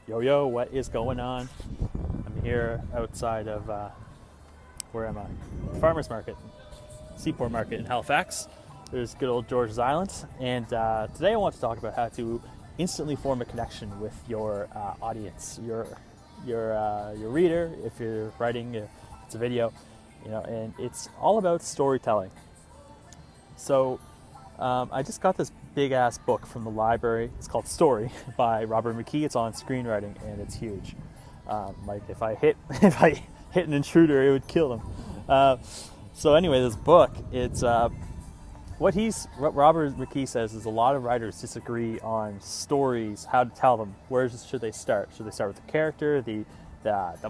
Yo, what is going on? I'm here outside of, where am I? Farmers Market, Seaport Market in Halifax. There's good old George's Island. And today I want to talk about how to instantly form a connection with your audience, your reader, if you're writing, it's a video, and it's all about storytelling. So I just got this big ass book from the library. It's called Story by Robert McKee. It's on screenwriting and it's huge. Like if I hit an intruder, it would kill them. So anyway, this book, it's what Robert McKee says is a lot of writers disagree on stories, how to tell them. Where should they start? Should they start with the character, the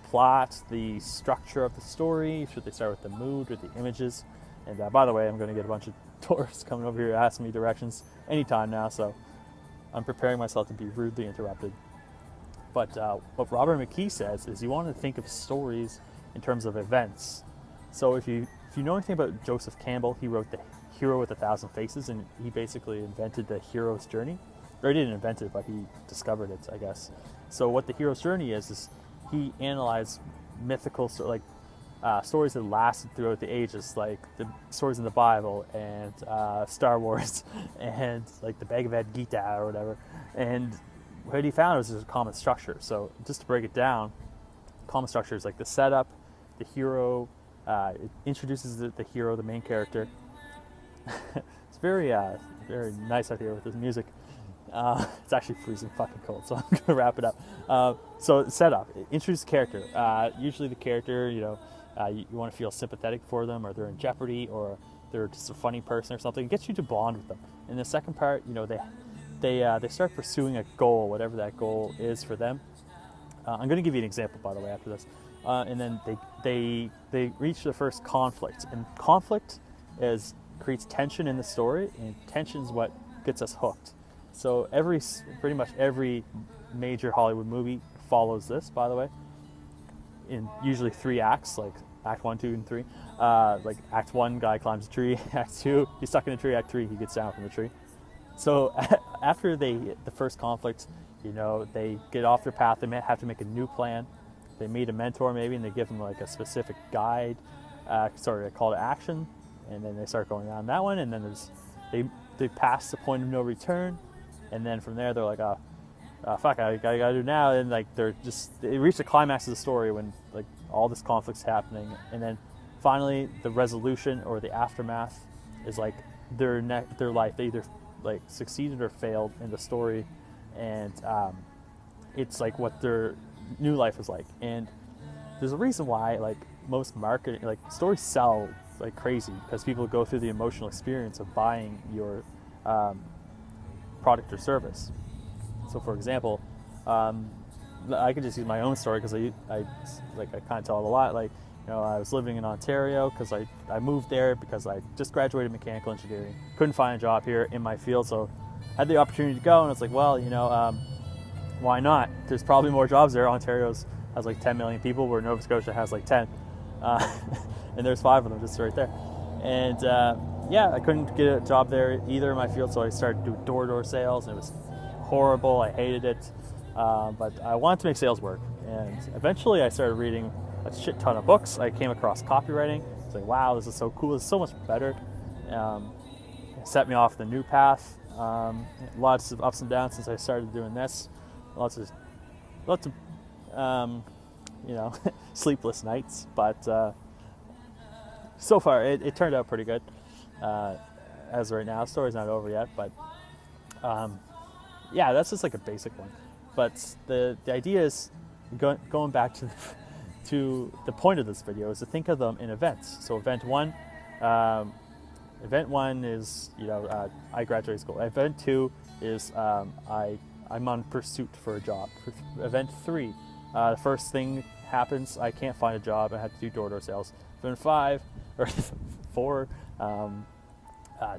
plot, the structure of the story? Should they start with the mood or the images? And by the way, I'm going to get a bunch of tourists coming over here asking me directions anytime now, so I'm preparing myself to be rudely interrupted. But what Robert McKee says is you want to think of stories in terms of events. So if you know anything about Joseph Campbell, he wrote The Hero with a Thousand Faces, and he basically invented the hero's journey. Or he didn't invent it, but he discovered it, I guess. So what the hero's journey is he analyzed mythical stories that lasted throughout the ages, like the stories in the Bible and Star Wars and like the Bhagavad Gita or whatever. And what he found was there's a common structure. So just to break it down, common structure is like the setup, the hero, it introduces the hero, the main character. It's very nice out here with this music. It's actually freezing fucking cold, so I'm going to wrap it up. So setup, introduce the character. Usually the character, you want to feel sympathetic for them, or they're in jeopardy, or they're just a funny person or something. It gets you to bond with them. In the second part, they start pursuing a goal, whatever that goal is for them. I'm going to give you an example, by the way, after this. And then they reach the first conflict, and conflict creates tension in the story, and tension is what gets us hooked. So pretty much every major Hollywood movie follows this, by the way, in usually 3 acts, like Act 1, 2, and 3. Like Act 1, guy climbs a tree. Act 2, he's stuck in a tree. Act 3, he gets down from the tree. So after they hit the first conflict, they get off their path. They may have to make a new plan. They meet a mentor maybe, and they give them like a specific guide, a call to action, and then they start going on that one. And then they pass the point of no return, and then from there they're like, fuck, I gotta do now. And like they reach the climax of the story when like all this conflict's happening, and then finally the resolution or the aftermath is like their life. They either like succeeded or failed in the story, and it's like what their new life is like. And there's a reason why like most marketing, like stories sell like crazy, because people go through the emotional experience of buying your product or service. So for example, I could just use my own story, because I kind of tell it a lot. Like, I was living in Ontario because I moved there because I just graduated mechanical engineering, couldn't find a job here in my field, so I had the opportunity to go, and it's like, well, why not? There's probably more jobs there. Ontario has like 10 million people, where Nova Scotia has like 10, and there's 5 of them just right there. And I couldn't get a job there either in my field, so I started to do door-to-door sales, and it was horrible. I hated it, but I wanted to make sales work. And eventually I started reading a shit ton of books. I came across copywriting. It's like, wow, this is so cool. It's so much better. It set me off the new path. Lots of ups and downs since I started doing this. Lots of sleepless nights, but so far it turned out pretty good. As of right now, the story's not over yet, but that's just like a basic one. But the idea is going back to the point of this video is to think of them in events. So event one is I graduate school. Event 2 is I'm on pursuit for a job. Event 3, the first thing happens, I can't find a job, I have to do door-to-door sales. Event 5 or 4,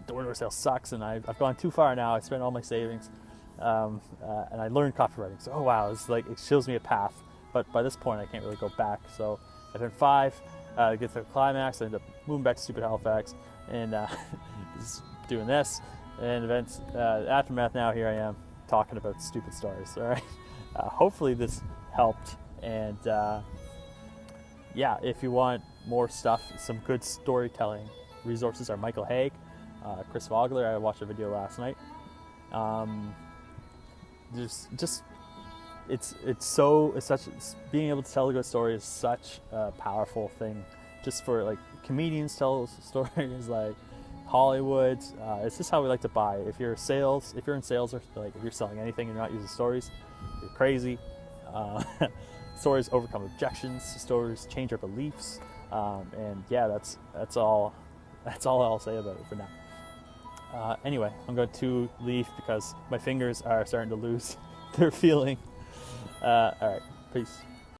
door-to-door sales sucks, and I've gone too far now. I spent all my savings, and I learned copywriting. So, oh wow, it's like it shows me a path. But by this point, I can't really go back. So, event 5, get to the climax. I end up moving back to stupid Halifax and just doing this. And events aftermath. Now here I am talking about stupid stars. All right. hopefully this helped. And yeah, if you want more stuff, some good storytelling resources are Michael Haig, Chris Vogler. I watched a video last night. Being able to tell a good story is such a powerful thing. Just for like comedians tell stories, like Hollywood. It's just how we like to buy. If you're in sales, or like if you're selling anything and you're not using stories, you're crazy. Stories overcome objections. Stories change our beliefs. And yeah, that's all I'll say about it for now. Anyway, I'm going to leave because my fingers are starting to lose their feeling. All right, peace.